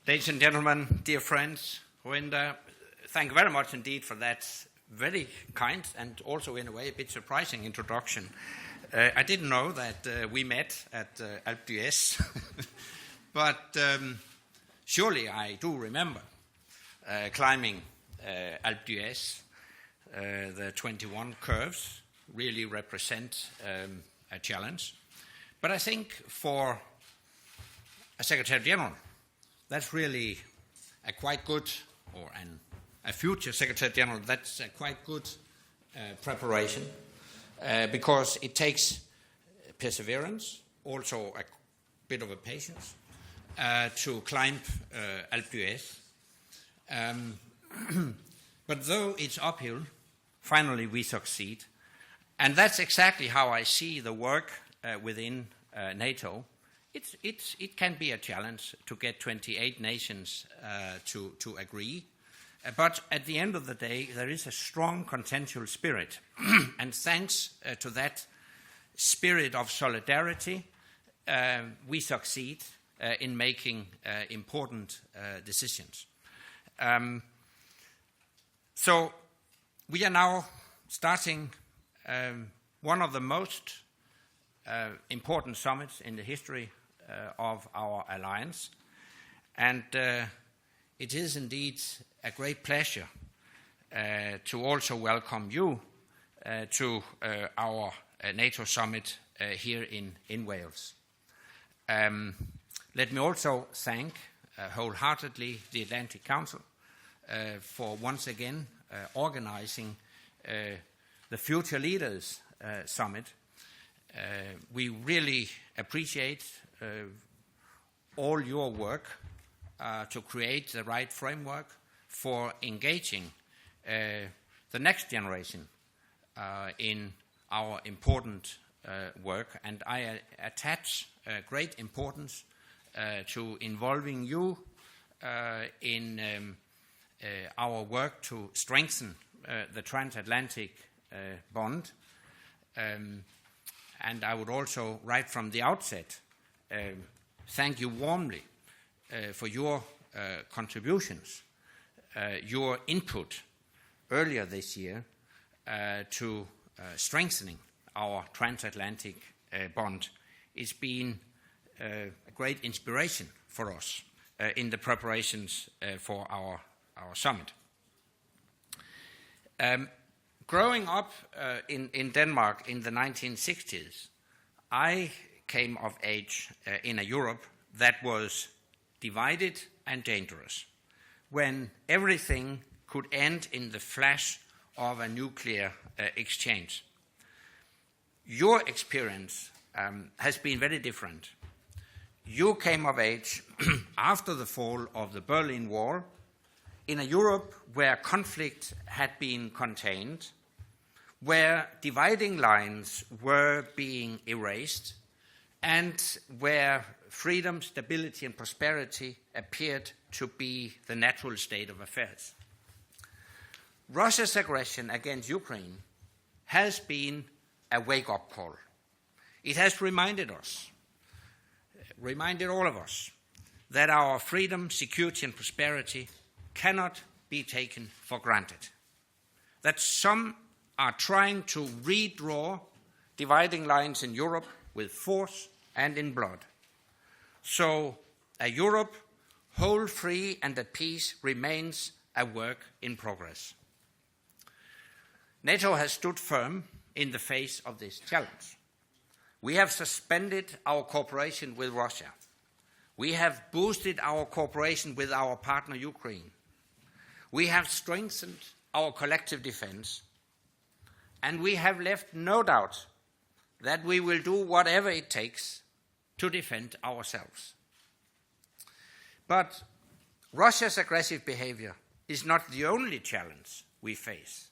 Ladies and gentlemen, dear friends, Kolinda, thank you very much indeed for that very kind and also in a way a bit surprising introduction. I didn't know that we met at Alpe D'Huez, but surely I do remember climbing Alpe D'Huez. The 21 curves really represent a challenge. But I think for a Secretary General, that's really a quite good, or a future Secretary General, that's a quite good preparation because it takes perseverance, also a bit of a patience to climb Alpe D'Huez. But though it's uphill, finally we succeed. And that's exactly how I see the work within NATO. It can be a challenge to get 28 nations to agree. But at the end of the day, there is a strong consensual spirit. And thanks to that spirit of solidarity, we succeed in making important decisions. So we are now starting one of the most important summits in the history of our alliance. And it is indeed a great pleasure to also welcome you to our NATO summit here in Wales. Let me also thank wholeheartedly the Atlantic Council for once again organizing the Future Leaders Summit. We really appreciate all your work to create the right framework for engaging the next generation in our important work. And I attach great importance to involving you in our work to strengthen the transatlantic bond. And I would also, right from the outset, thank you warmly for your contributions, your input earlier this year to strengthening our transatlantic bond. It's been a great inspiration for us in the preparations for our summit. Growing up in Denmark in the 1960s, I came of age in a Europe that was divided and dangerous, when everything could end in the flash of a nuclear exchange. Your experience has been very different. You came of age after the fall of the Berlin Wall, in a Europe where conflict had been contained, where dividing lines were being erased, and where freedom, stability, and prosperity appeared to be the natural state of affairs. Russia's aggression against Ukraine has been a wake-up call. It has reminded all of us, that our freedom, security, and prosperity cannot be taken for granted. That some are trying to redraw dividing lines in Europe with force and in blood. So a Europe whole, free, and at peace remains a work in progress. NATO has stood firm in the face of this challenge. We have suspended our cooperation with Russia. We have boosted our cooperation with our partner Ukraine. We have strengthened our collective defense, and we have left no doubt that we will do whatever it takes to defend ourselves. But Russia's aggressive behavior is not the only challenge we face.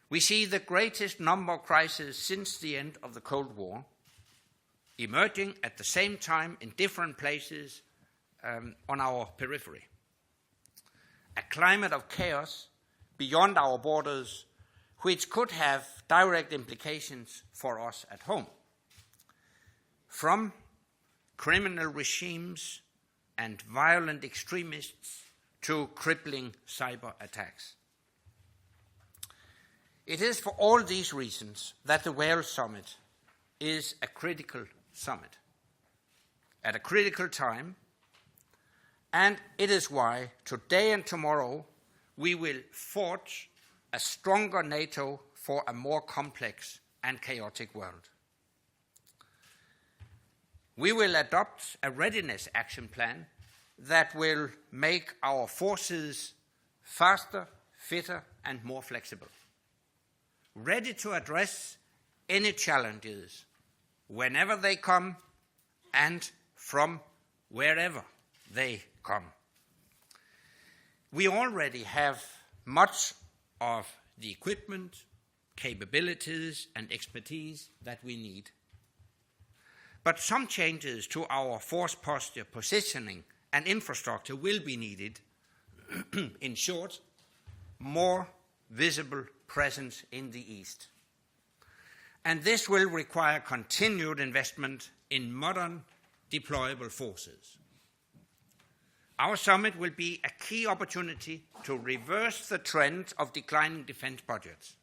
We see the greatest number of crises since the end of the Cold War emerging at the same time in different places on our periphery. A climate of chaos beyond our borders, which could have direct implications for us at home. From criminal regimes and violent extremists to crippling cyber attacks. It is for all these reasons that the Wales Summit is a critical summit at a critical time, and it is why today and tomorrow we will forge a stronger NATO for a more complex and chaotic world. We will adopt a readiness action plan that will make our forces faster, fitter, and more flexible, ready to address any challenges whenever they come and from wherever they come. We already have much of the equipment, capabilities, and expertise that we need. But some changes to our force posture, positioning, and infrastructure will be needed. In short, more visible presence in the East. And this will require continued investment in modern deployable forces. Our summit will be a key opportunity to reverse the trend of declining defense budgets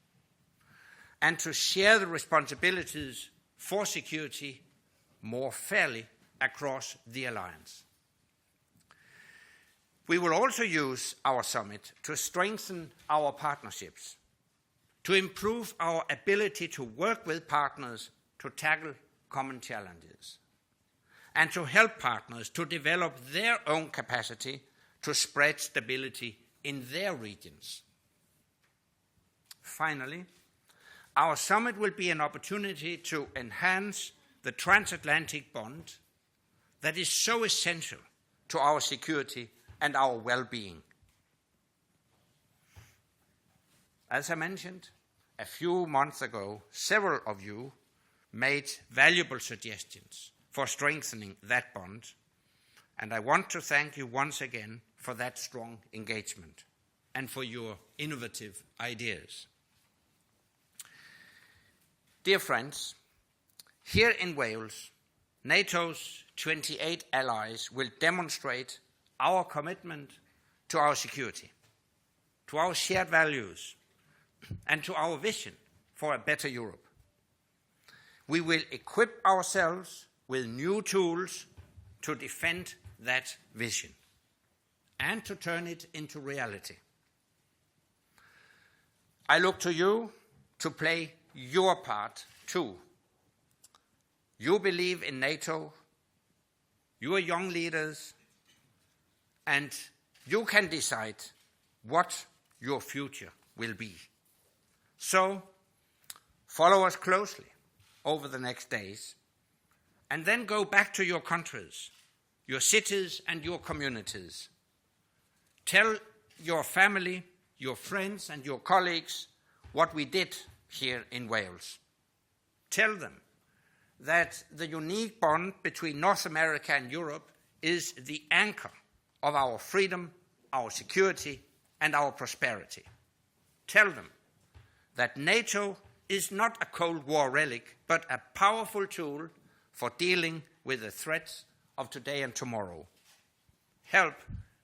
and to share the responsibilities for security more fairly across the alliance. We will also use our summit to strengthen our partnerships, to improve our ability to work with partners to tackle common challenges, and to help partners to develop their own capacity to spread stability in their regions. Finally, our summit will be an opportunity to enhance the transatlantic bond that is so essential to our security and our well-being. As I mentioned, a few months ago, several of you made valuable suggestions for strengthening that bond, and I want to thank you once again for that strong engagement and for your innovative ideas. Dear friends, here in Wales, NATO's 28 allies will demonstrate our commitment to our security, to our shared values, and to our vision for a better Europe. We will equip ourselves with new tools to defend that vision and to turn it into reality. I look to you to play your part too. You believe in NATO, you are young leaders, and you can decide what your future will be. So, follow us closely over the next days, and then go back to your countries, your cities, and your communities. Tell your family, your friends, and your colleagues what we did here in Wales. Tell them that the unique bond between North America and Europe is the anchor of our freedom, our security, and our prosperity. Tell them that NATO is not a Cold War relic, but a powerful tool for dealing with the threats of today and tomorrow. Help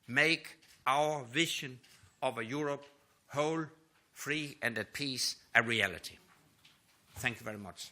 make our vision of a Europe whole, free, and at peace a reality. Thank you very much.